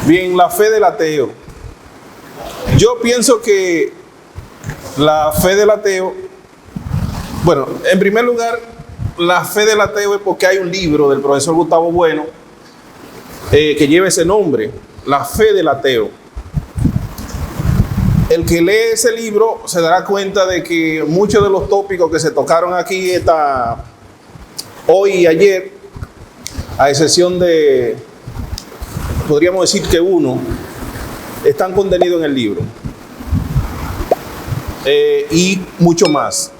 Bien, la fe del ateo. Yo pienso que la fe del ateo, bueno, en primer lugar, la fe del ateo es porque hay un libro del profesor Gustavo Bueno que lleva ese nombre, La fe del ateo. El que lee ese libro se dará cuenta de que muchos de los tópicos que se tocaron aquí hoy y ayer, a excepción de, podríamos decir que uno, están contenidos en el libro. Y mucho más.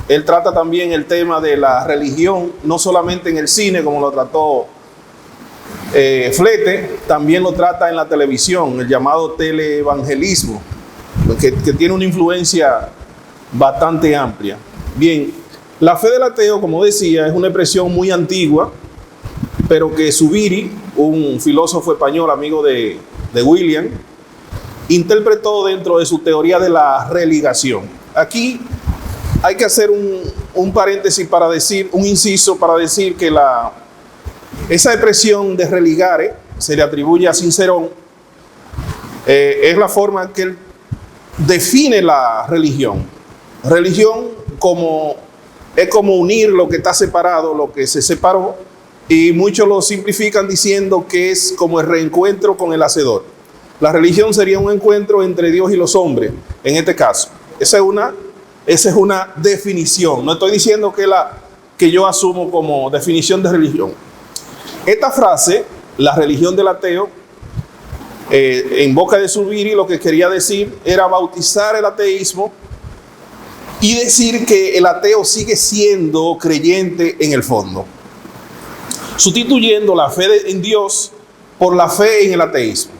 Él trata también el tema de la religión, no solamente en el cine, como lo trató Flete, también lo trata en la televisión, el llamado teleevangelismo, que tiene una influencia bastante amplia. Bien, la fe del ateo, como decía, es una expresión muy antigua, pero que Zubiri, un filósofo español amigo de William, interpretó dentro de su teoría de la religación. Aquí hay que hacer un paréntesis para decir, un inciso para decir que esa expresión de religare se le atribuye a Cicerón, es la forma que él define la religión. Religión es como unir lo que está separado, lo que se separó, y muchos lo simplifican diciendo que es como el reencuentro con el Hacedor. La religión sería un encuentro entre Dios y los hombres, en este caso. Esa es una definición. No estoy diciendo que yo asumo como definición de religión. Esta frase, la religión del ateo, en boca de Zubiri, lo que quería decir era bautizar el ateísmo y decir que el ateo sigue siendo creyente en el fondo, sustituyendo la fe en Dios por la fe en el ateísmo.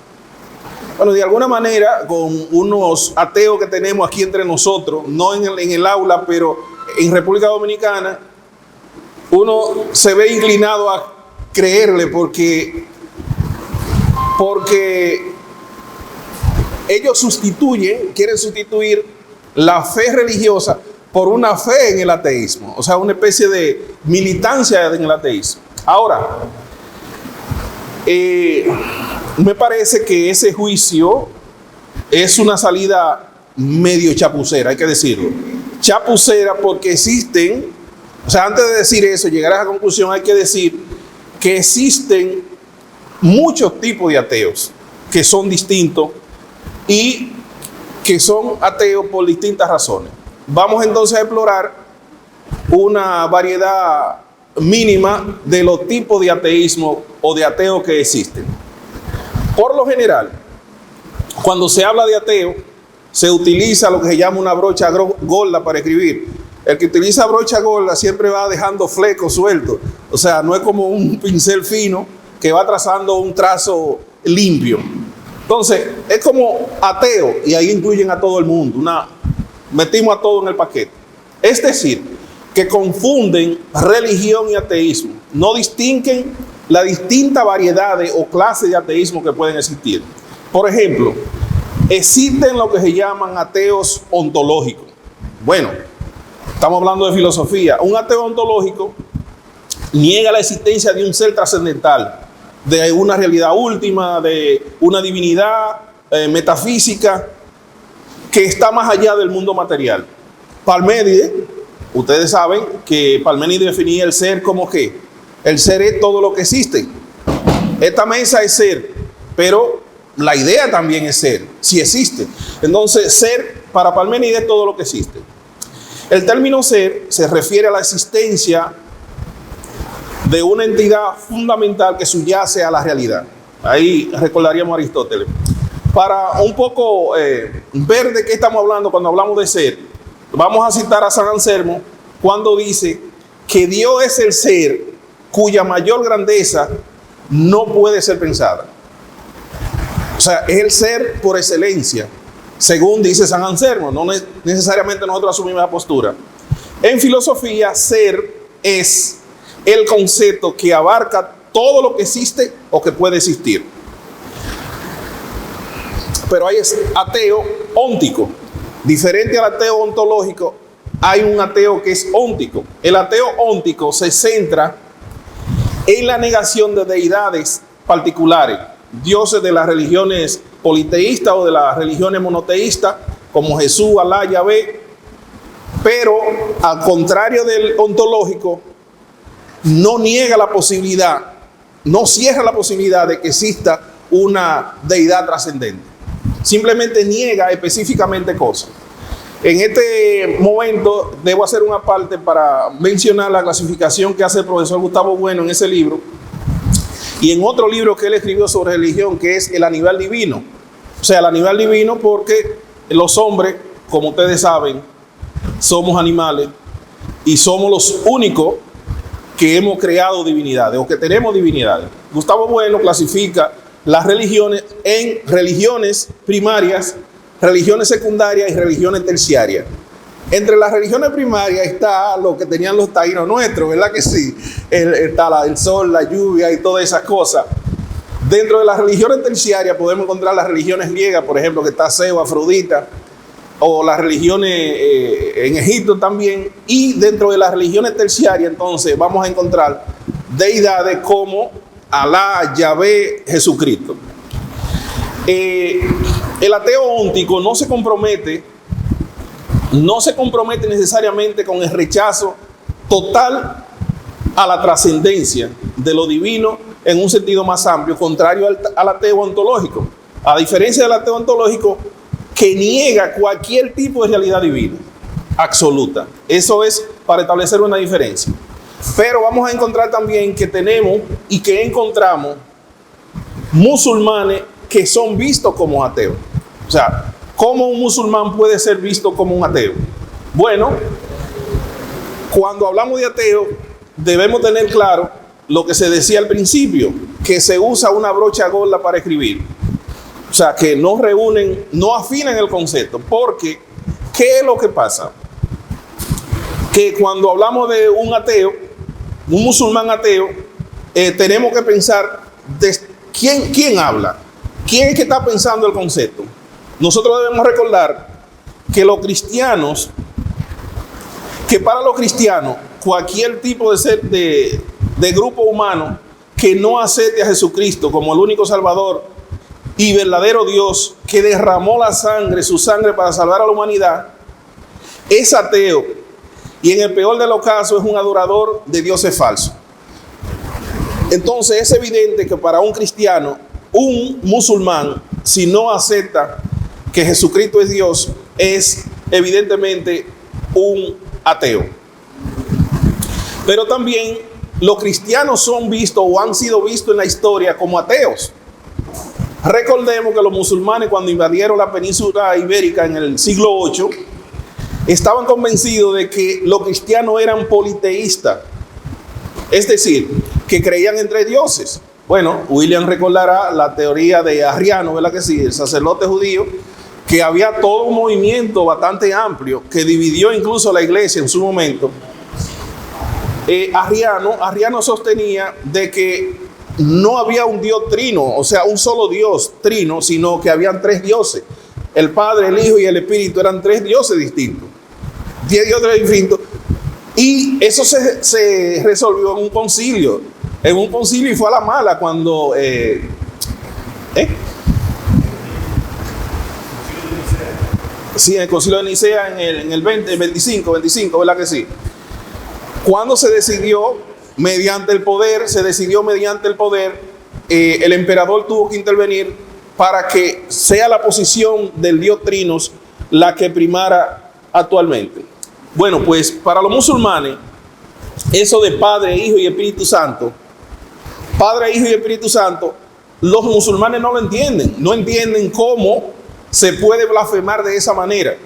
Bueno, de alguna manera, con unos ateos que tenemos aquí entre nosotros, no en el aula, pero en República Dominicana, uno se ve inclinado a creerle porque ellos quieren sustituir la fe religiosa por una fe en el ateísmo, o sea, una especie de militancia en el ateísmo. Ahora, me parece que ese juicio es una salida medio chapucera, hay que decirlo. Chapucera porque existen, o sea, antes de decir eso, llegar a esa conclusión, hay que decir que existen muchos tipos de ateos que son distintos y que son ateos por distintas razones. Vamos entonces a explorar una variedad mínima de los tipos de ateísmo o de ateos que existen. Por lo general, cuando se habla de ateo, se utiliza lo que se llama una brocha gorda para escribir. El que utiliza brocha gorda siempre va dejando flecos sueltos. O sea, no es como un pincel fino que va trazando un trazo limpio. Entonces, es como ateo, y ahí incluyen a todo el mundo. Metimos a todo en el paquete. Es decir, que confunden religión y ateísmo. No distinguen las distintas variedades o clases de ateísmo que pueden existir. Por ejemplo, existen lo que se llaman ateos ontológicos. Bueno, estamos hablando de filosofía. Un ateo ontológico niega la existencia de un ser trascendental, de una realidad última, de una divinidad metafísica que está más allá del mundo material. Parménides, ustedes saben que Parménides definía el ser como que el ser es todo lo que existe. Esta mesa es ser, pero la idea también es ser, si existe. Entonces, ser para Parménides es todo lo que existe. El término ser se refiere a la existencia de una entidad fundamental que subyace a la realidad. Ahí recordaríamos a Aristóteles. Para un poco ver de qué estamos hablando cuando hablamos de ser, vamos a citar a San Anselmo cuando dice que Dios es el ser cuya mayor grandeza no puede ser pensada. O sea, es el ser por excelencia, según dice San Anselmo. No necesariamente nosotros asumimos la postura. En filosofía, ser es el concepto que abarca todo lo que existe o que puede existir. Pero hay ateo óntico. Diferente al ateo ontológico, hay un ateo que es óntico. El ateo óntico se centra en la negación de deidades particulares. dioses de las religiones politeístas o de las religiones monoteístas, como Jesús, Alá, Yahvé, pero al contrario del ontológico, no niega la posibilidad, no cierra la posibilidad de que exista una deidad trascendente. Simplemente niega específicamente cosas. En este momento debo hacer una parte para mencionar la clasificación que hace el profesor Gustavo Bueno en ese libro y en otro libro que él escribió sobre religión, que es El Animal Divino. O sea, el animal divino porque los hombres, como ustedes saben, somos animales y somos los únicos que hemos creado divinidades o que tenemos divinidades. Gustavo Bueno clasifica las religiones en religiones primarias, religiones secundarias y religiones terciarias. Entre las religiones primarias está lo que tenían los taínos nuestros, ¿verdad que sí? Está el sol, la lluvia y todas esas cosas. Dentro de las religiones terciarias podemos encontrar las religiones griegas, por ejemplo, que está Zeus, Afrodita, o las religiones en Egipto también. Y dentro de las religiones terciarias, entonces, vamos a encontrar deidades como Alá, Yahvé, Jesucristo. El ateo óntico no se compromete necesariamente con el rechazo total a la trascendencia de lo divino en un sentido más amplio, contrario al ateo ontológico. A diferencia del ateo ontológico, que niega cualquier tipo de realidad divina absoluta. Eso es para establecer una diferencia. Pero vamos a encontrar también que tenemos y que encontramos musulmanes que son vistos como ateos. O sea, ¿cómo un musulmán puede ser visto como un ateo? Bueno, cuando hablamos de ateo, debemos tener claro lo que se decía al principio, que se usa una brocha gorda para escribir. O sea, que no reúnen, no afinan el concepto. Porque, ¿qué es lo que pasa? Que cuando hablamos de un ateo, un musulmán ateo, tenemos que pensar de quién habla. ¿Quién es que está pensando el concepto? Nosotros debemos recordar que para los cristianos, cualquier tipo de grupo humano que no acepte a Jesucristo como el único Salvador y verdadero Dios que derramó su sangre para salvar a la humanidad, es ateo. Y en el peor de los casos es un adorador de dioses falsos. Entonces es evidente que para un cristiano, un musulmán, si no acepta que Jesucristo es Dios, es evidentemente un ateo. Pero también los cristianos son vistos o han sido vistos en la historia como ateos. Recordemos que los musulmanes, cuando invadieron la península ibérica en el siglo VIII, estaban convencidos de que los cristianos eran politeístas, es decir, que creían en tres dioses. Bueno, William recordará la teoría de Arriano, ¿verdad que sí? El sacerdote judío, que había todo un movimiento bastante amplio que dividió incluso la iglesia en su momento. Arriano sostenía de que no había un Dios trino, o sea, un solo Dios trino, sino que habían tres dioses. El Padre, el Hijo y el Espíritu eran tres dioses distintos. 10 dioses distintos. Y eso se resolvió en un concilio. Y fue a la mala cuando... Sí, en el concilio de Nicea en el 25, ¿verdad que sí? Cuando se decidió mediante el poder, el emperador tuvo que intervenir para que sea la posición del Dios Trinos la que primara actualmente. Bueno, pues para los musulmanes, eso de Padre, Hijo y Espíritu Santo, los musulmanes no lo entienden. No entienden cómo se puede blasfemar de esa manera.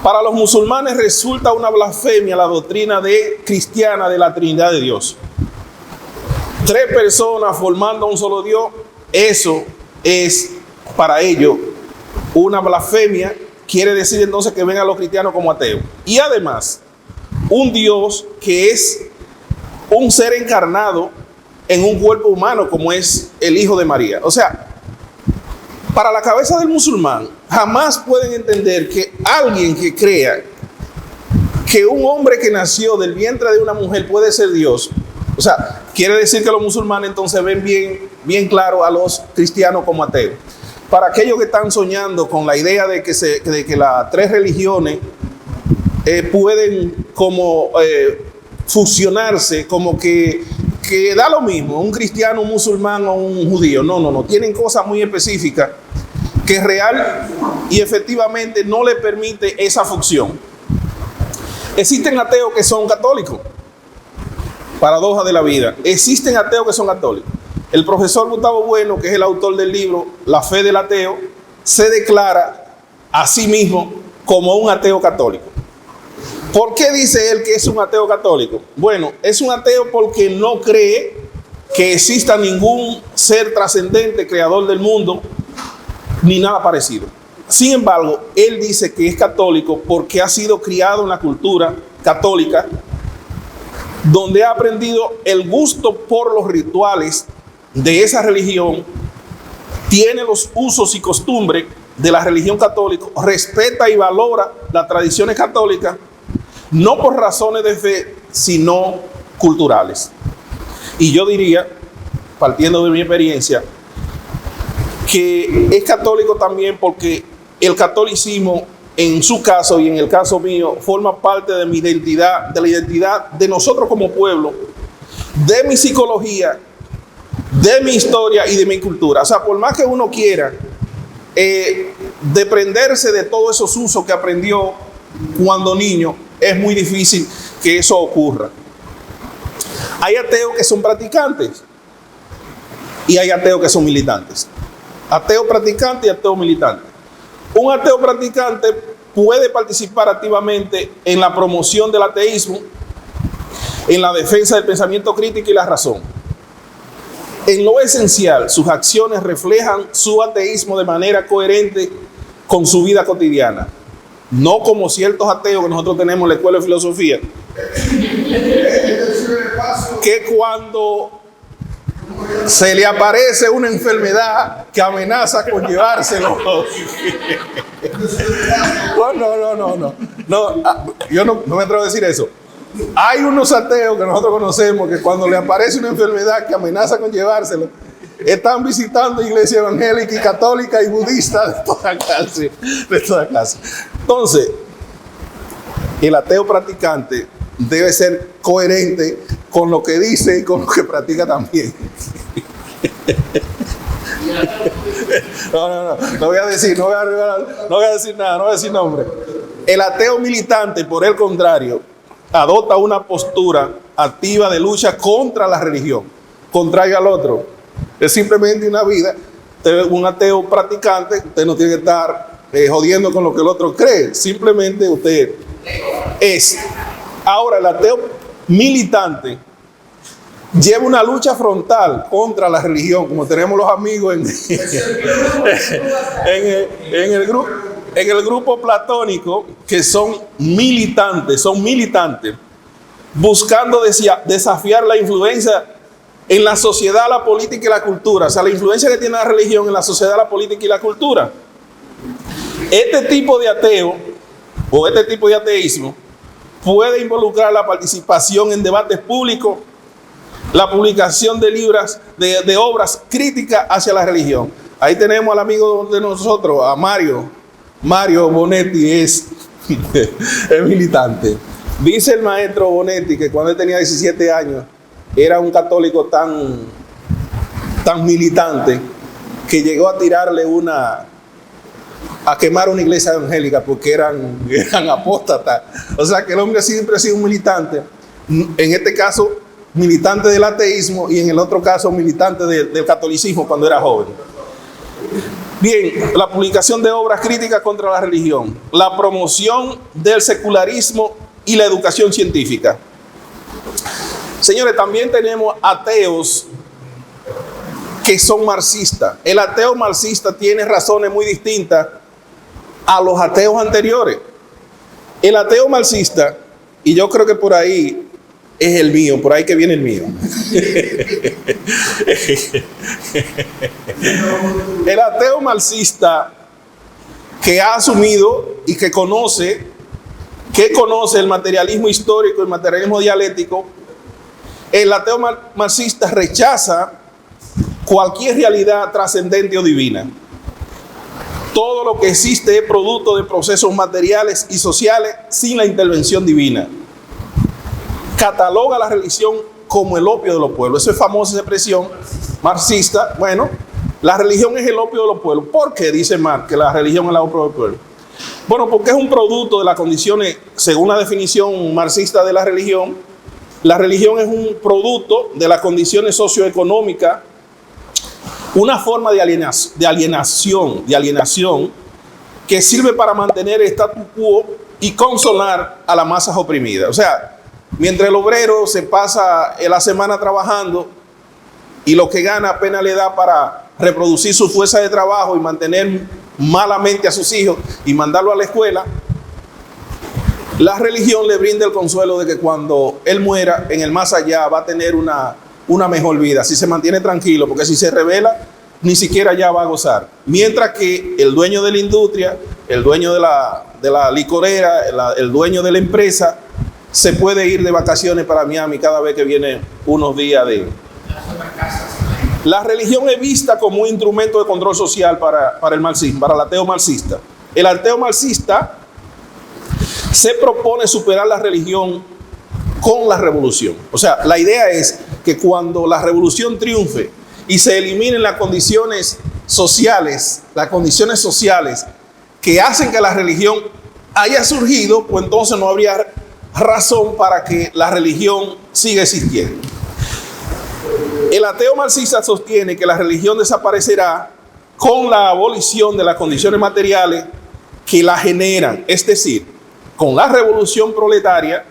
Para los musulmanes resulta una blasfemia la doctrina cristiana de la Trinidad de Dios. Tres personas formando un solo Dios, eso es para ellos una blasfemia. Quiere decir entonces que ven a los cristianos como ateos. Y además, un Dios que es un ser encarnado en un cuerpo humano como es el Hijo de María. O sea, para la cabeza del musulmán, jamás pueden entender que alguien que crea que un hombre que nació del vientre de una mujer puede ser Dios. O sea, quiere decir que los musulmanes entonces ven bien bien claro a los cristianos como ateos. Para aquellos que están soñando con la idea de que las tres religiones pueden como fusionarse, como que da lo mismo, un cristiano, un musulmán o un judío. No, tienen cosas muy específicas que real y efectivamente no le permite esa fusión. Existen ateos que son católicos, paradoja de la vida. Existen ateos que son católicos. El profesor Gustavo Bueno, que es el autor del libro La fe del ateo, se declara a sí mismo como un ateo católico. ¿Por qué dice él que es un ateo católico? Bueno, es un ateo porque no cree que exista ningún ser trascendente, creador del mundo, ni nada parecido. Sin embargo, él dice que es católico porque ha sido criado en la cultura católica, donde ha aprendido el gusto por los rituales de esa religión, tiene los usos y costumbres de la religión católica, respeta y valora las tradiciones católicas, no por razones de fe, sino culturales. Y yo diría, partiendo de mi experiencia, que es católico también porque el catolicismo, en su caso y en el caso mío, forma parte de mi identidad, de la identidad de nosotros como pueblo, de mi psicología, de mi historia y de mi cultura. O sea, por más que uno quiera desprenderse de todos esos usos que aprendió cuando niño, es muy difícil que eso ocurra. Hay ateos que son practicantes y hay ateos que son militantes. Ateo practicante y ateo militante. Un ateo practicante puede participar activamente en la promoción del ateísmo, en la defensa del pensamiento crítico y la razón. En lo esencial, sus acciones reflejan su ateísmo de manera coherente con su vida cotidiana. No como ciertos ateos que nosotros tenemos en la escuela de filosofía, que cuando se le aparece una enfermedad que amenaza con llevárselo. No, yo no me atrevo a decir eso. Hay unos ateos que nosotros conocemos que cuando le aparece una enfermedad que amenaza con llevárselo, están visitando iglesias evangélicas y católicas y budistas de toda clase. Entonces, el ateo practicante debe ser coherente con lo que dice y con lo que practica también. No voy a decir nada, no voy a decir nombre. El ateo militante, por el contrario, adopta una postura activa de lucha contra la religión, contrario al otro. Es simplemente una vida. Un ateo practicante, usted no tiene que estar jodiendo con lo que el otro cree, simplemente usted es. Ahora, el ateo militante lleva una lucha frontal contra la religión, como tenemos los amigos en el grupo platónico, que son militantes, buscando desafiar la influencia en la sociedad, la política y la cultura. O sea, la influencia que tiene la religión en la sociedad, la política y la cultura. Este tipo de ateo o este tipo de ateísmo puede involucrar la participación en debates públicos, la publicación de libros, de obras críticas hacia la religión. Ahí tenemos al amigo de nosotros, a Mario Bonetti, es militante. Dice el maestro Bonetti que cuando él tenía 17 años era un católico tan militante que llegó a tirarle a quemar una iglesia evangélica porque eran apóstatas. O sea que el hombre siempre ha sido un militante, en este caso militante del ateísmo y en el otro caso militante del catolicismo cuando era joven. Bien, la publicación de obras críticas contra la religión, la promoción del secularismo y la educación científica. Señores, también tenemos ateos que son marxistas. El ateo marxista tiene razones muy distintas a los ateos anteriores. El ateo marxista, y yo creo que por ahí es el mío, por ahí que viene el mío. El ateo marxista que ha asumido y que conoce el materialismo histórico, el materialismo dialéctico, el ateo marxista rechaza cualquier realidad trascendente o divina. Todo lo que existe es producto de procesos materiales y sociales sin la intervención divina. Cataloga la religión como el opio de los pueblos. Esa es famosa expresión marxista. Bueno, la religión es el opio de los pueblos. ¿Por qué dice Marx que la religión es el opio de los pueblos? Bueno, porque es un producto de las condiciones, según la definición marxista de la religión es un producto de las condiciones socioeconómicas, una forma de alienación que sirve para mantener el status quo y consolar a las masas oprimidas. O sea, mientras el obrero se pasa la semana trabajando y lo que gana apenas le da para reproducir su fuerza de trabajo y mantener malamente a sus hijos y mandarlo a la escuela, la religión le brinda el consuelo de que cuando él muera en el más allá va a tener una mejor vida, si se mantiene tranquilo, porque si se rebela ni siquiera ya va a gozar. Mientras que el dueño de la industria, el dueño de la licorera, el dueño de la empresa se puede ir de vacaciones para Miami cada vez que viene unos días de... La religión es vista como un instrumento de control social para el marxismo, para el ateo marxista. El ateo marxista se propone superar la religión con la revolución. O sea, la idea es que cuando la revolución triunfe y se eliminen las condiciones sociales que hacen que la religión haya surgido, pues entonces no habría razón para que la religión siga existiendo. El ateo marxista sostiene que la religión desaparecerá con la abolición de las condiciones materiales que la generan, es decir, con la revolución proletaria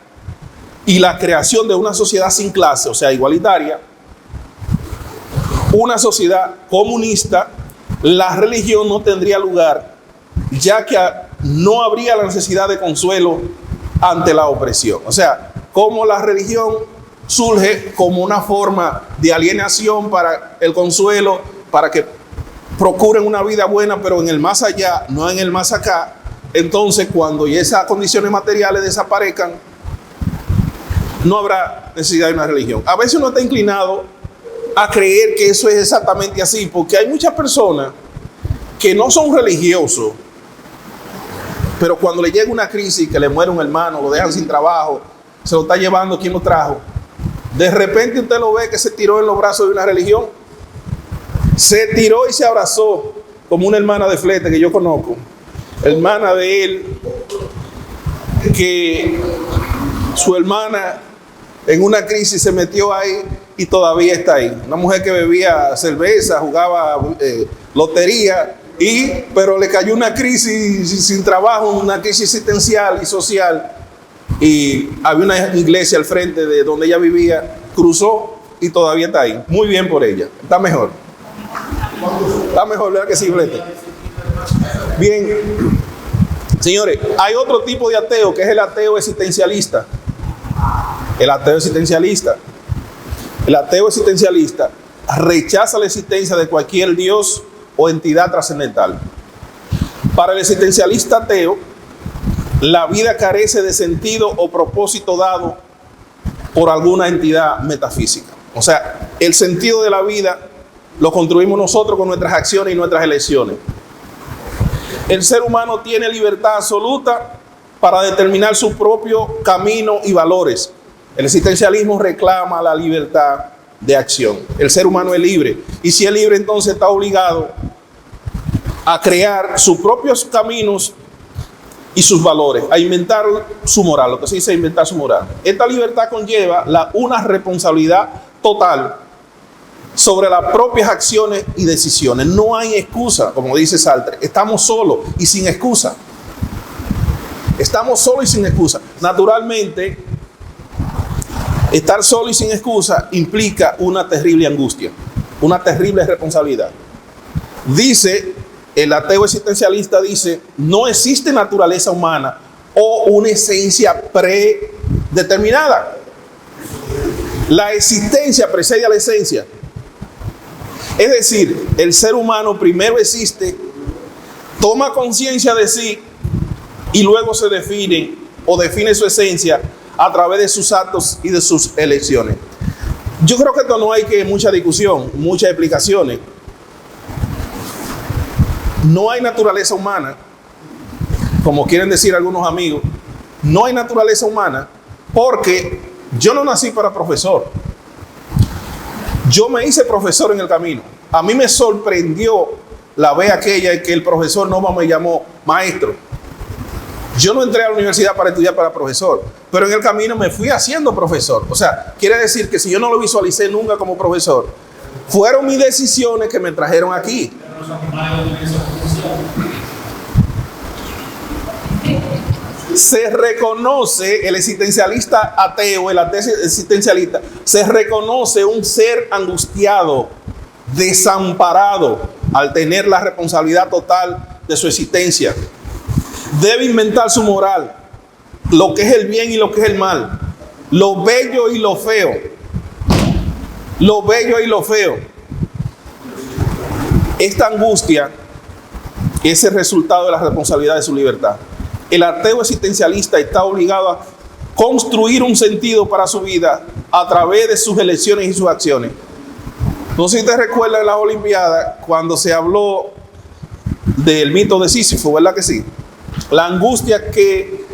y la creación de una sociedad sin clase, o sea, igualitaria, una sociedad comunista. La religión no tendría lugar, ya que no habría la necesidad de consuelo ante la opresión. O sea, como la religión surge como una forma de alienación para el consuelo, para que procuren una vida buena, pero en el más allá, no en el más acá. Entonces, cuando esas condiciones materiales desaparezcan, no habrá necesidad de una religión. A veces uno está inclinado a creer que eso es exactamente así, porque hay muchas personas que no son religiosos, pero cuando le llega una crisis, que le muere un hermano, lo dejan sin trabajo, se lo está llevando quien lo trajo, de repente usted lo ve que se tiró en los brazos de una religión, se tiró y se abrazó, como una hermana de Flete que yo conozco, hermana de él, que su hermana en una crisis se metió ahí y todavía está ahí. Una mujer que bebía cerveza, jugaba lotería, pero le cayó una crisis sin trabajo, una crisis existencial y social. Y había una iglesia al frente de donde ella vivía, cruzó y todavía está ahí. Muy bien por ella, está mejor. Está mejor, ¿verdad que sí, Flete? Bien, señores, hay otro tipo de ateo que es el ateo existencialista. El ateo existencialista rechaza la existencia de cualquier Dios o entidad trascendental. Para el existencialista ateo, la vida carece de sentido o propósito dado por alguna entidad metafísica. O sea, el sentido de la vida lo construimos nosotros con nuestras acciones y nuestras elecciones. El ser humano tiene libertad absoluta para determinar su propio camino y valores. El existencialismo reclama la libertad de acción. El ser humano es libre. Y si es libre, entonces está obligado a crear sus propios caminos y sus valores, a inventar su moral, lo que se dice inventar su moral. Esta libertad conlleva una responsabilidad total sobre las propias acciones y decisiones. No hay excusa, como dice Sartre. Estamos solos y sin excusa. Estamos solos y sin excusa. Naturalmente, estar solo y sin excusa implica una terrible angustia, una terrible responsabilidad. Dice el ateo existencialista, dice, no existe naturaleza humana o una esencia predeterminada. La existencia precede a la esencia. Es decir, el ser humano primero existe, toma conciencia de sí y luego se define su esencia a través de sus actos y de sus elecciones. Yo creo que esto no hay que mucha discusión, muchas explicaciones. No hay naturaleza humana, como quieren decir algunos amigos. No hay naturaleza humana porque yo no nací para profesor. Yo me hice profesor en el camino. A mí me sorprendió la vez aquella en que el profesor Nova me llamó maestro. Yo no entré a la universidad para estudiar para profesor, pero en el camino me fui haciendo profesor. O sea, quiere decir que si yo no lo visualicé nunca como profesor, fueron mis decisiones que me trajeron aquí. Se reconoce el existencialista ateo, el ateo existencialista, se reconoce un ser angustiado, desamparado, al tener la responsabilidad total de su existencia. Debe inventar su moral, lo que es el bien y lo que es el mal, lo bello y lo feo. Lo bello y lo feo. Esta angustia es el resultado de la responsabilidad de su libertad. El ateo existencialista está obligado a construir un sentido para su vida a través de sus elecciones y sus acciones. No sé si te recuerdas en las Olimpiadas cuando se habló del mito de Sísifo, ¿verdad que sí? La angustia que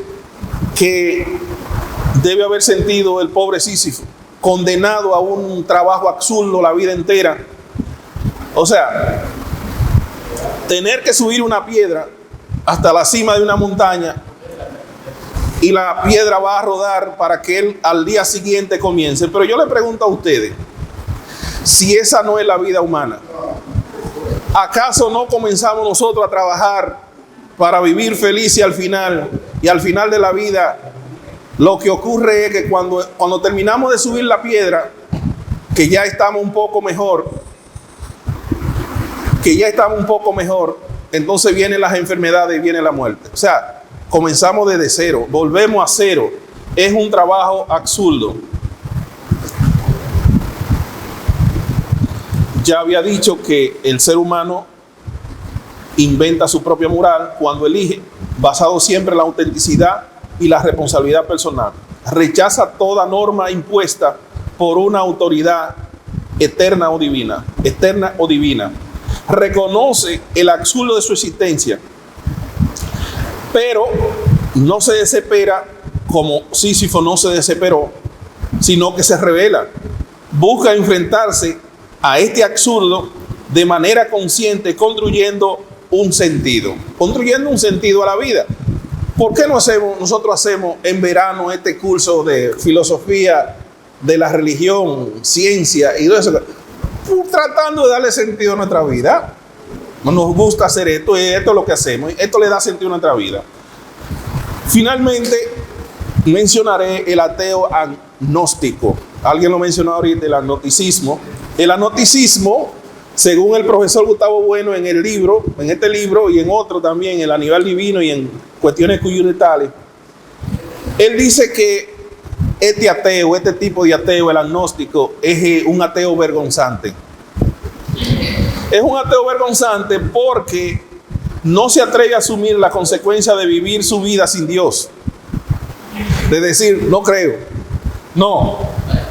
debe haber sentido el pobre Sísifo, condenado a un trabajo absurdo la vida entera. O sea, tener que subir una piedra hasta la cima de una montaña y la piedra va a rodar para que él al día siguiente comience. Pero yo le pregunto a ustedes, si esa no es la vida humana, ¿acaso no comenzamos nosotros a trabajar para vivir feliz y al final de la vida lo que ocurre es que cuando terminamos de subir la piedra, que ya estamos un poco mejor, entonces vienen las enfermedades y viene la muerte? O sea, comenzamos desde cero, volvemos a cero. Es un trabajo absurdo. Ya había dicho que el ser humano inventa su propia moral cuando elige, basado siempre en la autenticidad y la responsabilidad personal. Rechaza toda norma impuesta por una autoridad eterna o divina. Reconoce el absurdo de su existencia, pero no se desespera como Sísifo no se desesperó, sino que se revela. Busca enfrentarse a este absurdo de manera consciente, construyendo un sentido a la vida. ¿Por qué nosotros hacemos en verano este curso de filosofía de la religión, ciencia y todo eso? Tratando de darle sentido a nuestra vida. Nos gusta hacer esto y esto es lo que hacemos. Esto le da sentido a nuestra vida. Finalmente, mencionaré el ateo agnóstico. Alguien lo mencionó ahorita, el agnosticismo. El agnosticismo, según el profesor Gustavo Bueno en este libro y en otro también, el A Nivel Divino y en Cuestiones Coyunturales, él dice que este tipo de ateo, el agnóstico, es un ateo vergonzante. Es un ateo vergonzante porque no se atreve a asumir la consecuencia de vivir su vida sin Dios. De decir, no creo. No,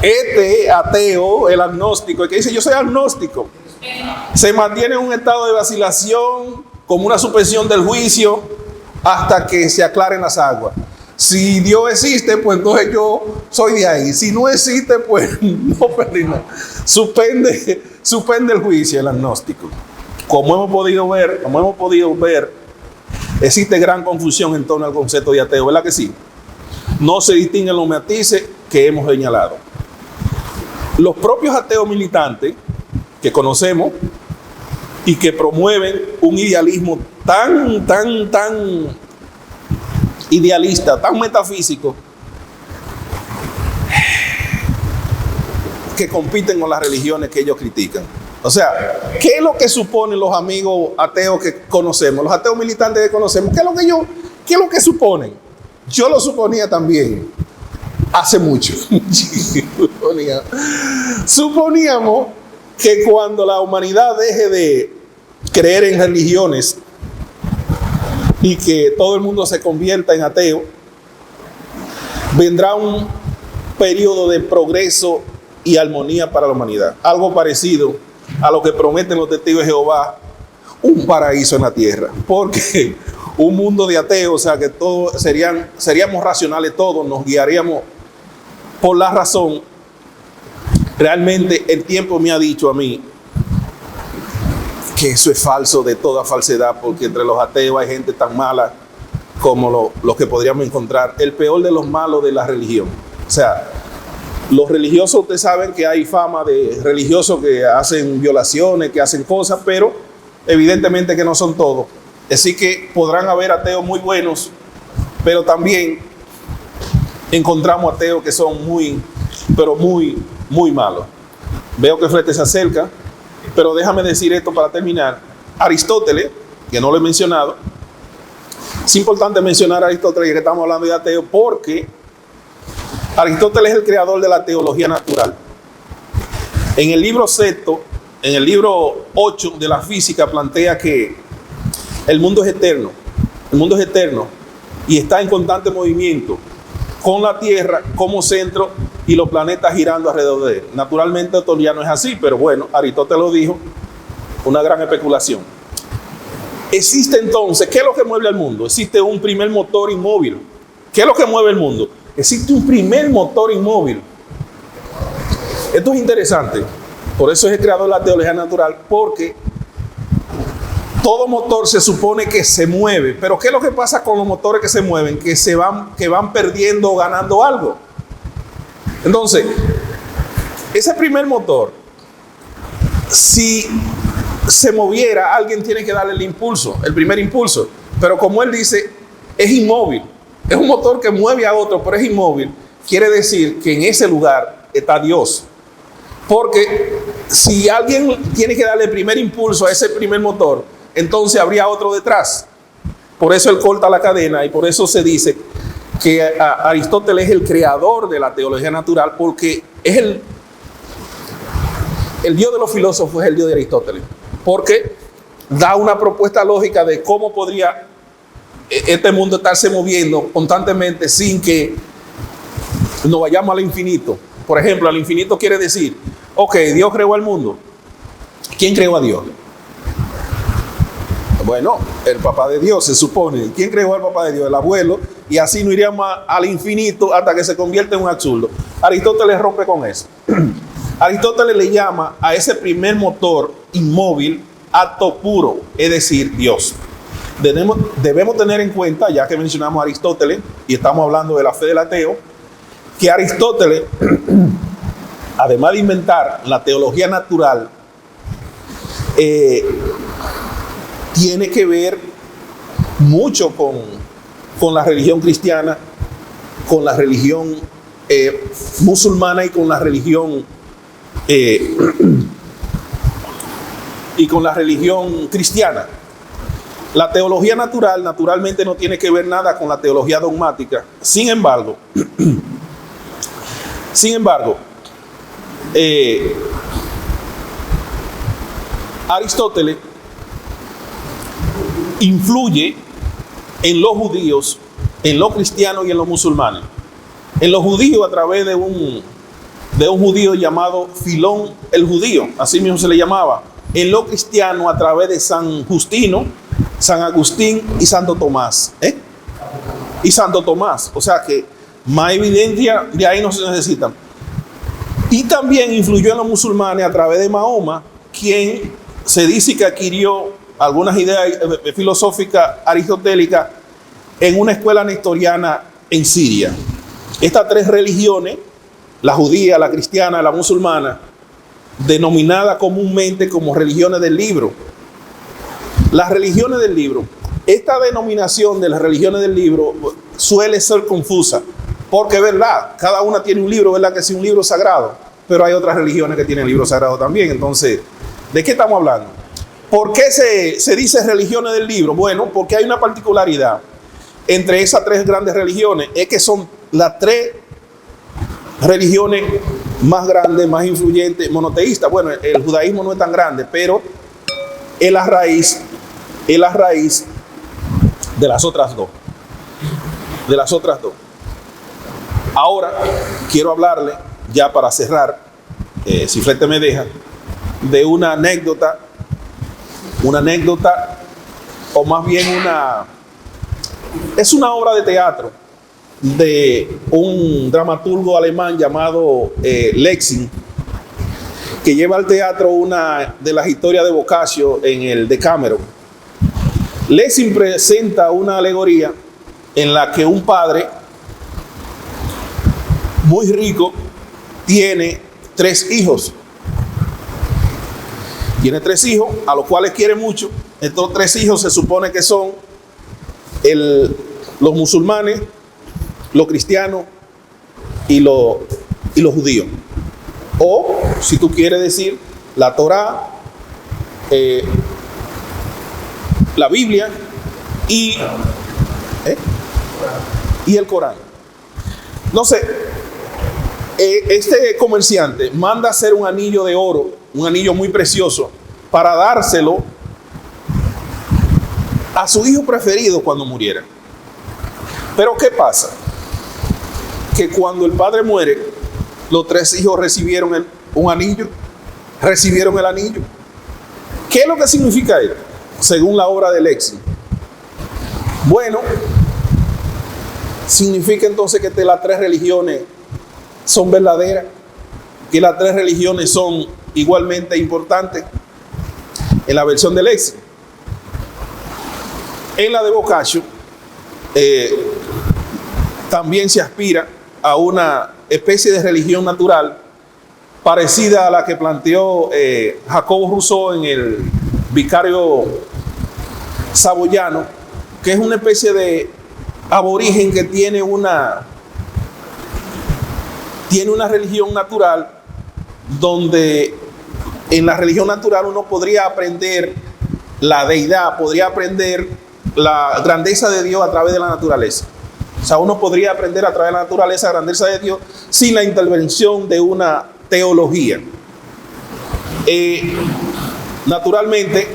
este ateo, el agnóstico, el que dice yo soy agnóstico, se mantiene en un estado de vacilación, como una suspensión del juicio, hasta que se aclaren las aguas. Si Dios existe, pues entonces yo soy de ahí. Si no existe, pues no perdí nada. Suspende el juicio el agnóstico. Como hemos podido ver, existe gran confusión en torno al concepto de ateo, ¿verdad que sí? No se distinguen los matices que hemos señalado. Los propios ateos militantes que conocemos y que promueven un idealismo tan idealista, tan metafísico, que compiten con las religiones que ellos critican. O sea, ¿qué es lo que suponen los amigos ateos que conocemos? Los ateos militantes que conocemos, ¿qué es lo que suponen? Yo lo suponía también hace mucho. Suponíamos que cuando la humanidad deje de creer en religiones y que todo el mundo se convierta en ateo, vendrá un periodo de progreso y armonía para la humanidad. Algo parecido a lo que prometen los testigos de Jehová, un paraíso en la tierra. Porque un mundo de ateos, o sea, que todos seríamos racionales todos, nos guiaríamos por la razón. Realmente el tiempo me ha dicho a mí que eso es falso de toda falsedad, porque entre los ateos hay gente tan mala como los que podríamos encontrar. El peor de los malos de la religión. O sea, los religiosos, ustedes saben que hay fama de religiosos que hacen violaciones, que hacen cosas, pero evidentemente que no son todos. Así que podrán haber ateos muy buenos, pero también encontramos ateos que son muy, pero muy, muy malos. Veo que Flete se acerca, pero déjame decir esto para terminar. Aristóteles, que no lo he mencionado, es importante mencionar a Aristóteles, ya que estamos hablando de ateo, porque Aristóteles es el creador de la teología natural. En el libro sexto, en el libro 8 de la física, plantea que el mundo es eterno. El mundo es eterno y está en constante movimiento, con la Tierra como centro y los planetas girando alrededor de él. Naturalmente esto ya no es así, pero bueno, Aristóteles lo dijo, una gran especulación. Existe entonces, ¿qué es lo que mueve al mundo? Existe un primer motor inmóvil. ¿Qué es lo que mueve el mundo? Existe un primer motor inmóvil. Esto es interesante. Por eso es el creador de la teología natural, porque todo motor se supone que se mueve. Pero ¿qué es lo que pasa con los motores que se mueven? Que van perdiendo o ganando algo. Entonces, ese primer motor, si se moviera, alguien tiene que darle el impulso, el primer impulso. Pero como él dice, es inmóvil. Es un motor que mueve a otro, pero es inmóvil. Quiere decir que en ese lugar está Dios. Porque si alguien tiene que darle el primer impulso a ese primer motor, entonces habría otro detrás. Por eso él corta la cadena y por eso se dice que Aristóteles es el creador de la teología natural, porque es el Dios de los filósofos, es el Dios de Aristóteles. Porque da una propuesta lógica de cómo podría este mundo estarse moviendo constantemente sin que nos vayamos al infinito. Por ejemplo, al infinito quiere decir, ok, Dios creó al mundo. ¿Quién creó a Dios? Bueno, el papá de Dios, se supone. ¿Quién creó al papá de Dios? El abuelo. Y así no iríamos al infinito hasta que se convierte en un absurdo. Aristóteles rompe con eso. Aristóteles le llama a ese primer motor inmóvil acto puro, es decir, Dios. Debemos tener en cuenta, ya que mencionamos a Aristóteles y estamos hablando de la fe del ateo, que Aristóteles, además de inventar la teología natural, tiene que ver mucho con la religión cristiana, con la religión musulmana y con la religión cristiana. La teología natural naturalmente no tiene que ver nada con la teología dogmática. Sin embargo, Aristóteles influye en los judíos, en los cristianos y en los musulmanes. En los judíos a través de un judío llamado Filón el judío, así mismo se le llamaba. En los cristianos a través de San Justino, San Agustín y Santo Tomás. Y Santo Tomás. O sea que más evidencia de ahí no se necesita. Y también influyó en los musulmanes a través de Mahoma, quien se dice que adquirió algunas ideas filosóficas aristotélicas en una escuela nestoriana en Siria. Estas tres religiones, la judía, la cristiana, la musulmana, denominadas comúnmente como religiones del libro. Las religiones del libro, esta denominación de las religiones del libro suele ser confusa, porque verdad, cada una tiene un libro, verdad que sí, un libro sagrado, pero hay otras religiones que tienen libros sagrados también. Entonces, ¿de qué estamos hablando? ¿Por qué se dice religiones del libro? Bueno, porque hay una particularidad entre esas tres grandes religiones, es que son las tres religiones más grandes, más influyentes, monoteístas. Bueno, el judaísmo no es tan grande, pero es la raíz de las otras dos. De las otras dos. Ahora quiero hablarle, ya para cerrar, si Flete me deja, de una anécdota, o más bien es una obra de teatro de un dramaturgo alemán llamado Lessing, que lleva al teatro una de las historias de Boccaccio en el Decameron. Lessing presenta una alegoría en la que un padre muy rico tiene 3 hijos. Tiene 3 hijos a los cuales quiere mucho. Estos 3 hijos se supone que son los musulmanes, los cristianos y los judíos. O, si tú quieres decir, la Torá, la Biblia y el Corán. No sé, este comerciante manda hacer un anillo de oro, un anillo muy precioso, para dárselo a su hijo preferido cuando muriera. Pero ¿qué pasa? Que cuando el padre muere, los 3 hijos recibieron un anillo, recibieron el anillo. ¿Qué es lo que significa esto? Según la obra de Lessing. Bueno, significa entonces que las 3 religiones son verdaderas, que las 3 religiones son igualmente importantes. En la versión de Lessing. En la de Boccaccio también se aspira a una especie de religión natural parecida a la que planteó Jacobo Rousseau en el Vicario Saboyano, que es una especie de aborigen que tiene una religión natural, donde en la religión natural uno podría aprender la deidad, podría aprender la grandeza de Dios a través de la naturaleza. O sea, uno podría aprender a través de la naturaleza la grandeza de Dios sin la intervención de una teología. Naturalmente,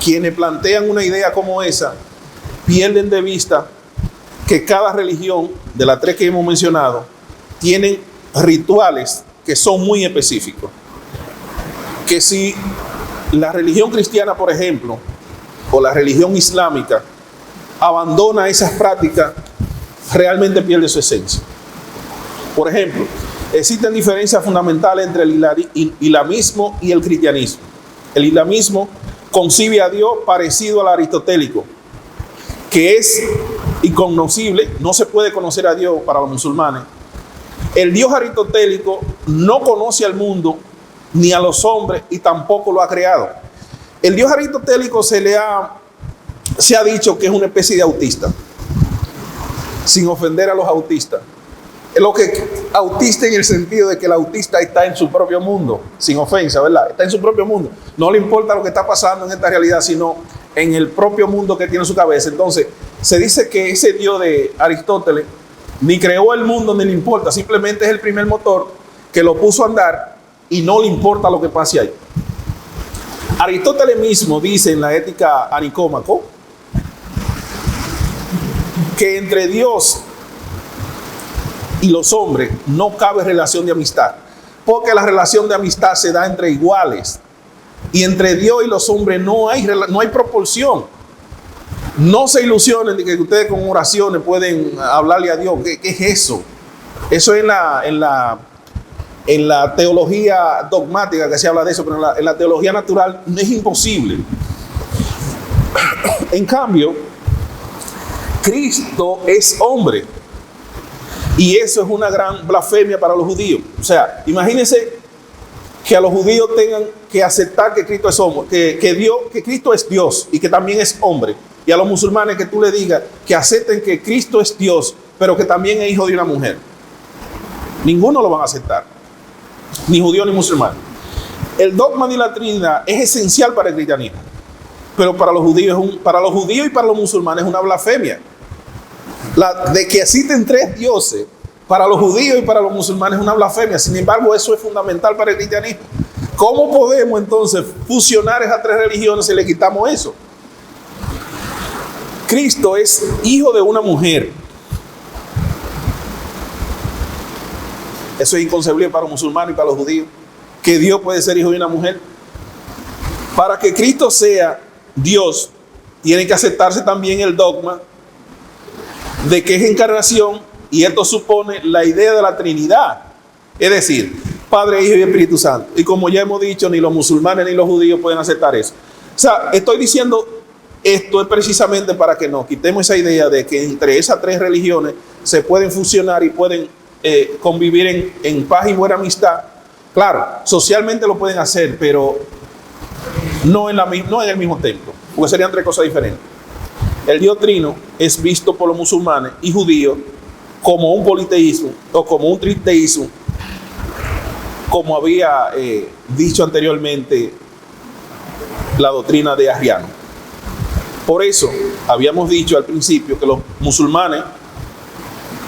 quienes plantean una idea como esa pierden de vista que cada religión, de las 3 que hemos mencionado, tienen rituales que son muy específicos. Que si la religión cristiana, por ejemplo, o la religión islámica, abandona esas prácticas, realmente pierde su esencia. Por ejemplo, existen diferencias fundamentales entre el islamismo y el cristianismo. El islamismo concibe a Dios parecido al aristotélico, que es incognoscible, no se puede conocer a Dios para los musulmanes. El Dios aristotélico no conoce al mundo ni a los hombres y tampoco lo ha creado. El Dios aristotélico se ha dicho que es una especie de autista, sin ofender a los autistas. Es lo que autista en el sentido de que el autista está en su propio mundo, sin ofensa, ¿verdad? Está en su propio mundo. No le importa lo que está pasando en esta realidad, sino en el propio mundo que tiene en su cabeza. Entonces, se dice que ese Dios de Aristóteles ni creó el mundo ni le importa, simplemente es el primer motor que lo puso a andar y no le importa lo que pase ahí. Aristóteles mismo dice en la Ética a Nicómaco que entre Dios y los hombres no cabe relación de amistad, porque la relación de amistad se da entre iguales, y entre Dios y los hombres no hay proporción. No se ilusionen de que ustedes con oraciones pueden hablarle a Dios. ¿Qué es eso? Eso es en la teología dogmática que se habla de eso, pero en la teología natural no es imposible. En cambio, Cristo es hombre. Y eso es una gran blasfemia para los judíos. O sea, imagínense que a los judíos tengan que aceptar que Cristo es hombre, que Cristo es Dios y que también es hombre. Y a los musulmanes que tú le digas que acepten que Cristo es Dios, pero que también es hijo de una mujer. Ninguno lo van a aceptar. Ni judío ni musulmán. El dogma de la Trinidad es esencial para el cristianismo. Pero para los judíos y para los musulmanes es una blasfemia. De que existen 3 dioses para los judíos y para los musulmanes es una blasfemia. Sin embargo, eso es fundamental para el cristianismo. ¿Cómo podemos entonces fusionar esas 3 religiones si le quitamos eso? Cristo es hijo de una mujer. Eso es inconcebible para los musulmanes y para los judíos, que Dios puede ser hijo de una mujer. Para que Cristo sea Dios, tiene que aceptarse también el dogma de que es encarnación, y esto supone la idea de la Trinidad, es decir, Padre, Hijo y Espíritu Santo. Y como ya hemos dicho, ni los musulmanes ni los judíos pueden aceptar eso. O sea, estoy diciendo esto es precisamente para que nos quitemos esa idea de que entre esas tres religiones se pueden fusionar y pueden convivir en paz y buena amistad. Claro, socialmente lo pueden hacer, pero no en el mismo templo, porque serían tres cosas diferentes. El Dios Trino es visto por los musulmanes y judíos como un politeísmo o como un tristeísmo, como había dicho anteriormente la doctrina de Arriano. Por eso habíamos dicho al principio que los musulmanes,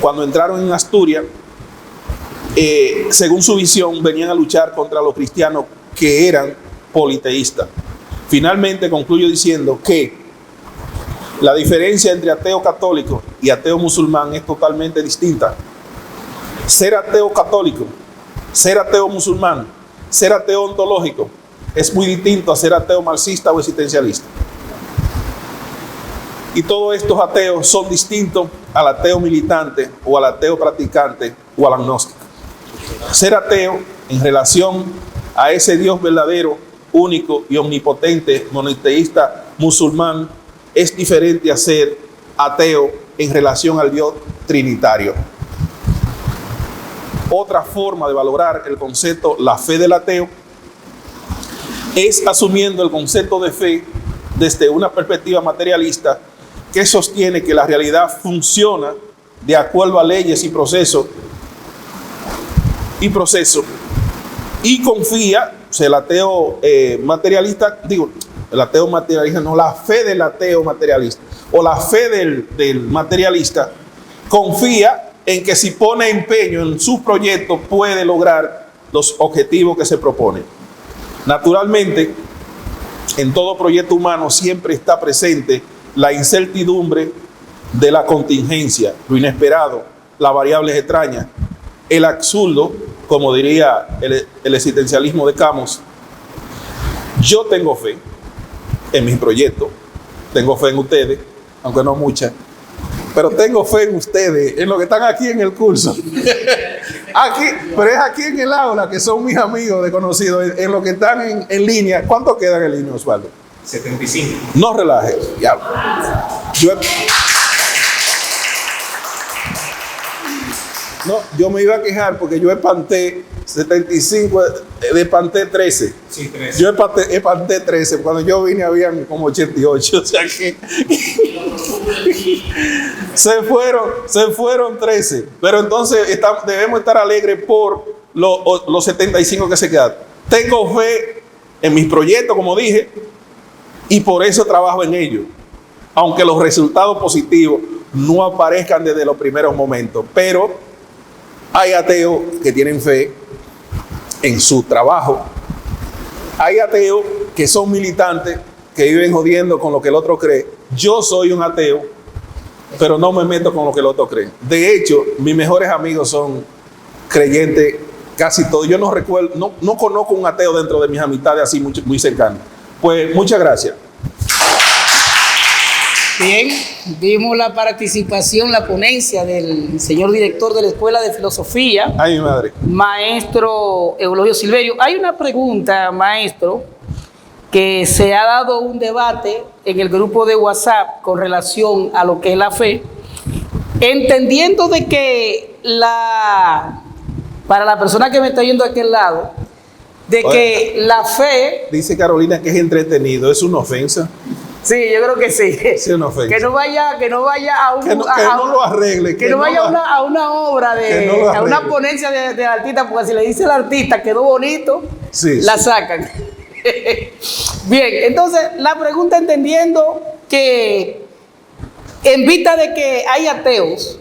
cuando entraron en Asturias, según su visión, venían a luchar contra los cristianos que eran politeístas. Finalmente concluyo diciendo que la diferencia entre ateo católico y ateo musulmán es totalmente distinta. Ser ateo católico, ser ateo musulmán, ser ateo ontológico es muy distinto a ser ateo marxista o existencialista. Y todos estos ateos son distintos al ateo militante o al ateo practicante o al agnóstico. Ser ateo en relación a ese Dios verdadero, único y omnipotente, monoteísta, musulmán, es diferente a ser ateo en relación al Dios trinitario. Otra forma de valorar el concepto, la fe del ateo, es asumiendo el concepto de fe desde una perspectiva materialista que sostiene que la realidad funciona de acuerdo a leyes y procesos y confía, o sea, el ateo materialista, el ateo materialista, no, la fe del ateo materialista o la fe del materialista confía en que si pone empeño en su proyecto puede lograr los objetivos que se propone. Naturalmente, en todo proyecto humano siempre está presente la incertidumbre de la contingencia, lo inesperado, las variables extrañas, el absurdo, como diría el existencialismo de Camus. Yo tengo fe en mis proyectos, tengo fe en ustedes, aunque no mucha, pero tengo fe en ustedes, en los que están aquí en el curso. Aquí, pero es aquí en el aula, que son mis amigos de conocidos, en los que están en línea. ¿Cuánto quedan en línea, Osvaldo? 75. No relajes, ya. Yo me iba a quejar porque yo espanté 75, espanté 13. Sí, 13. Yo espanté 13. Cuando yo vine habían como 88. O sea que se fueron 13. Pero entonces debemos estar alegres por los 75 que se quedan. Tengo fe en mis proyectos, como dije, y por eso trabajo en ellos. Aunque los resultados positivos no aparezcan desde los primeros momentos. Pero hay ateos que tienen fe en su trabajo. Hay ateos que son militantes, que viven jodiendo con lo que el otro cree. Yo soy un ateo, pero no me meto con lo que el otro cree. De hecho, mis mejores amigos son creyentes, casi todos. Yo no recuerdo, no conozco un ateo dentro de mis amistades así muy cercanas. Pues muchas gracias. Bien, vimos la participación, la ponencia del señor director de la Escuela de Filosofía. Ay, mi madre. Maestro Eulogio Silverio. Hay una pregunta, maestro, que se ha dado un debate en el grupo de WhatsApp con relación a lo que es la fe, entendiendo de que para la persona que me está yendo a aquel lado, de que la fe... Dice Carolina que es entretenido, ¿es una ofensa? Sí, yo creo que sí. Sí, una ofensa. Que no vaya a un... Que no lo arregle. Que no vaya a una obra, a una ponencia de artista, porque si le dice al artista quedó bonito, sí, la sacan. Bien, entonces la pregunta, entendiendo que en vista de que hay ateos,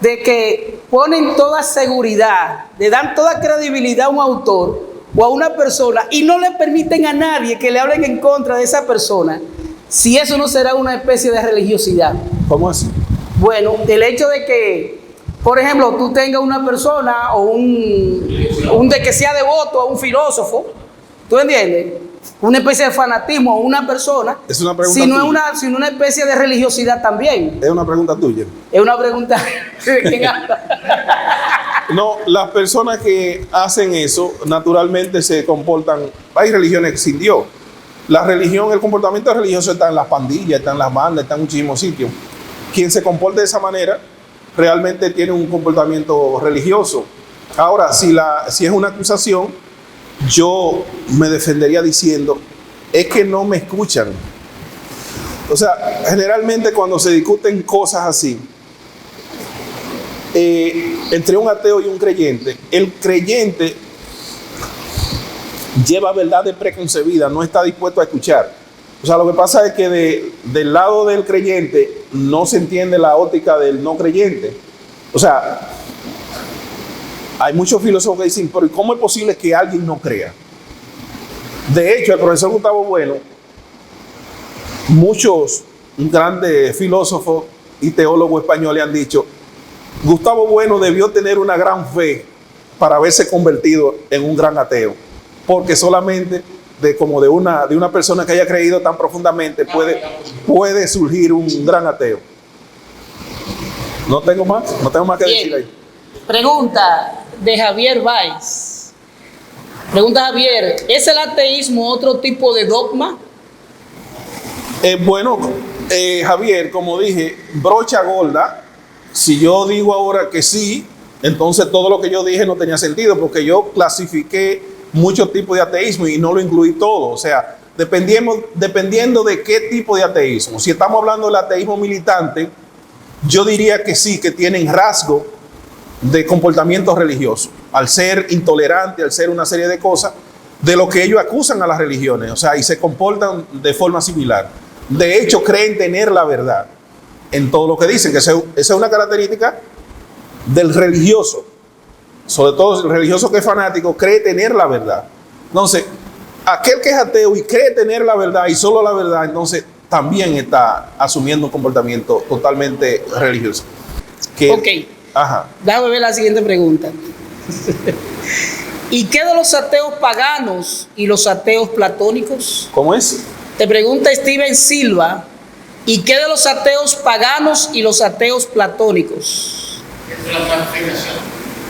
de que ponen toda seguridad, le dan toda credibilidad a un autor o a una persona y no le permiten a nadie que le hablen en contra de esa persona, si eso no será una especie de religiosidad. ¿Cómo así? Bueno, el hecho de que por ejemplo, tú tengas una persona o un de que sea devoto a un filósofo, ¿tú entiendes? Una especie de fanatismo a una persona, Es una pregunta sino tuya. sino una especie de religiosidad también. Es una pregunta tuya. Es una pregunta de quién habla. No, las personas que hacen eso naturalmente se comportan. Hay religiones sin Dios. La religión, el comportamiento religioso está en las pandillas, está en las bandas, está en muchísimos sitios. Quien se comporte de esa manera realmente tiene un comportamiento religioso. Ahora, si es una acusación, yo me defendería diciendo, es que no me escuchan. O sea, generalmente cuando se discuten cosas así, entre un ateo y un creyente, el creyente lleva verdades preconcebidas, no está dispuesto a escuchar. O sea, lo que pasa es que del lado del creyente no se entiende la óptica del no creyente. O sea, hay muchos filósofos que dicen, pero ¿cómo es posible que alguien no crea? De hecho, el profesor Gustavo Bueno, muchos grandes filósofos y teólogos españoles han dicho, Gustavo Bueno debió tener una gran fe para haberse convertido en un gran ateo, porque solamente de una persona que haya creído tan profundamente puede surgir un gran ateo. No tengo más que Bien. decir ahí. Pregunta de Javier Valls. Pregunta Javier, ¿es el ateísmo otro tipo de dogma? Bueno, Javier, como dije, brocha gorda. Si yo digo ahora que sí, entonces todo lo que yo dije no tenía sentido, porque yo clasifiqué muchos tipos de ateísmo y no lo incluí todo. O sea, dependiendo de qué tipo de ateísmo. Si estamos hablando del ateísmo militante, yo diría que sí, que tienen rasgo de comportamiento religioso, al ser intolerante, al ser una serie de cosas de lo que ellos acusan a las religiones, o sea, y se comportan de forma similar. De hecho, creen tener la verdad en todo lo que dicen, que esa es una característica del religioso, sobre todo el religioso que es fanático, cree tener la verdad. Entonces, aquel que es ateo y cree tener la verdad y solo la verdad, entonces también está asumiendo un comportamiento totalmente religioso. Ok. Ajá. Déjame ver la siguiente pregunta. ¿Y qué de los ateos paganos y los ateos platónicos? ¿Cómo es? Te pregunta Steven Silva. ¿Y qué de los ateos paganos y los ateos platónicos?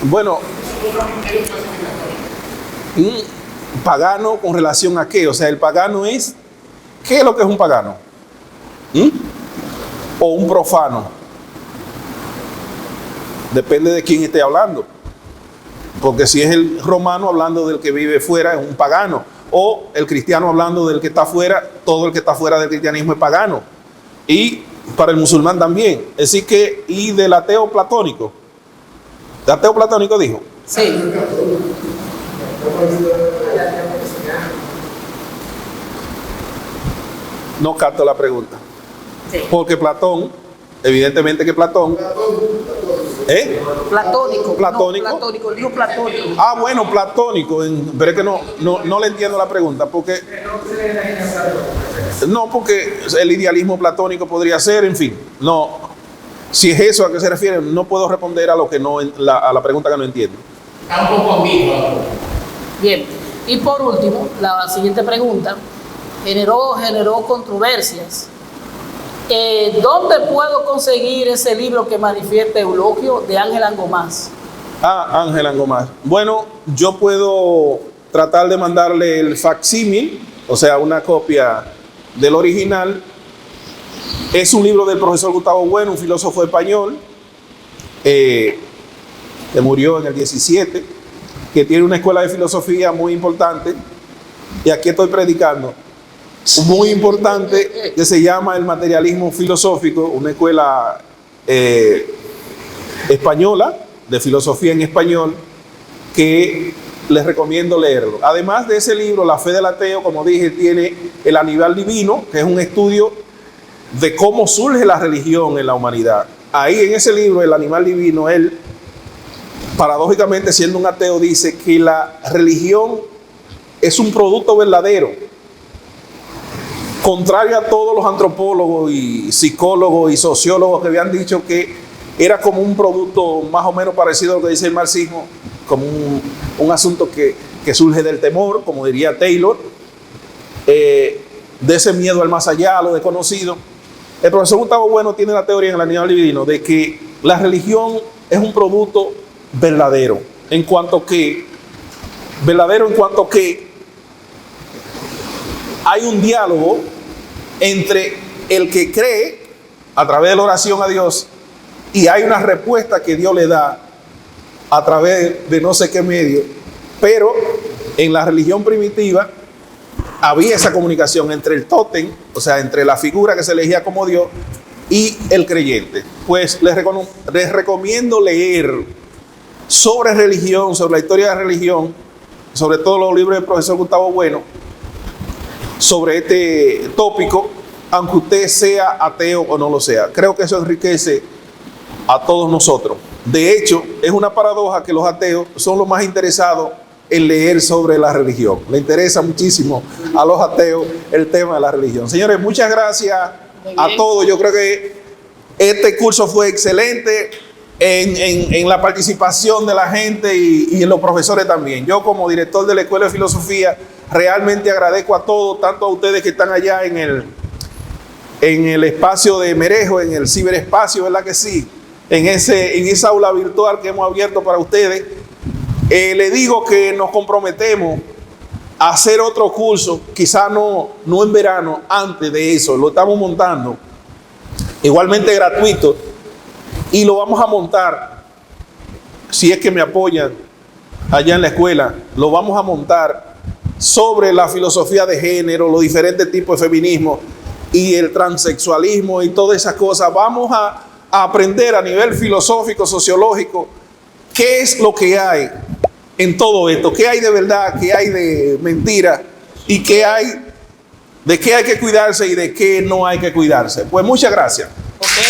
Bueno, un pagano con relación a qué? O sea, el pagano es, ¿qué es lo que es un pagano? O un profano. Depende de quién esté hablando. Porque si es el romano hablando del que vive fuera, es un pagano. O el cristiano hablando del que está fuera, todo el que está fuera del cristianismo es pagano. Y para el musulmán también. Así que, y del ateo platónico. ¿De ateo platónico dijo? Sí. No capto la pregunta. Sí. Porque Platón, evidentemente que Platón. Platónico. ¿Platónico? No, platónico, dijo platónico. Ah, bueno, platónico. Pero es que no le entiendo la pregunta. Porque el idealismo platónico podría ser, en fin. No. Si es eso a qué se refiere, no puedo responder a lo que no, a la pregunta que no entiendo. Está un poco ambiguo. Bien. Y por último, la siguiente pregunta generó controversias. ¿Dónde puedo conseguir ese libro que manifiesta Eulogio de Ángel Angomás? Ángel Angomás. Bueno, yo puedo tratar de mandarle el facsímil, o sea, una copia del original. Es un libro del profesor Gustavo Bueno, un filósofo español, que murió en el 17, que tiene una escuela de filosofía muy importante, y aquí estoy predicando, muy importante, que se llama el materialismo filosófico, una escuela española, de filosofía en español, que les recomiendo leerlo. Además de ese libro, La fe del ateo, como dije, tiene El animal divino, que es un estudio de cómo surge la religión en la humanidad. Ahí en ese libro, El animal divino, él, paradójicamente siendo un ateo, dice que la religión es un producto verdadero, contrario a todos los antropólogos y psicólogos y sociólogos que habían dicho que era como un producto más o menos parecido a lo que dice el marxismo, como un asunto que surge del temor, como diría Taylor, de ese miedo al más allá, a lo desconocido. El profesor Gustavo Bueno tiene la teoría en el Animal Divino de que la religión es un producto verdadero, en cuanto que hay un diálogo entre el que cree a través de la oración a Dios y hay una respuesta que Dios le da a través de no sé qué medio, pero en la religión primitiva había esa comunicación entre el tótem, o sea, entre la figura que se elegía como Dios y el creyente. Pues les recomiendo leer sobre religión, sobre la historia de la religión, sobre todo los libros del profesor Gustavo Bueno, sobre este tópico, aunque usted sea ateo o no lo sea. Creo que eso enriquece a todos nosotros. De hecho, es una paradoja que los ateos son los más interesados en leer sobre la religión. Le interesa muchísimo a los ateos el tema de la religión. Señores, muchas gracias a todos. Yo creo que este curso fue excelente en la participación de la gente y en los profesores también. Yo, como director de la Escuela de Filosofía, realmente agradezco a todos, tanto a ustedes que están allá en el espacio de Merejo, en el ciberespacio, ¿verdad que sí? En esa aula virtual que hemos abierto para ustedes. Le digo que nos comprometemos a hacer otro curso, quizá no en verano, antes de eso, lo estamos montando, igualmente gratuito, y lo vamos a montar, si es que me apoyan allá en la escuela, lo vamos a montar sobre la filosofía de género, los diferentes tipos de feminismo y el transexualismo y todas esas cosas. Vamos a aprender a nivel filosófico, sociológico, qué es lo que hay en todo esto, qué hay de verdad, qué hay de mentira y qué hay, de qué hay que cuidarse y de qué no hay que cuidarse. Pues muchas gracias. Okay.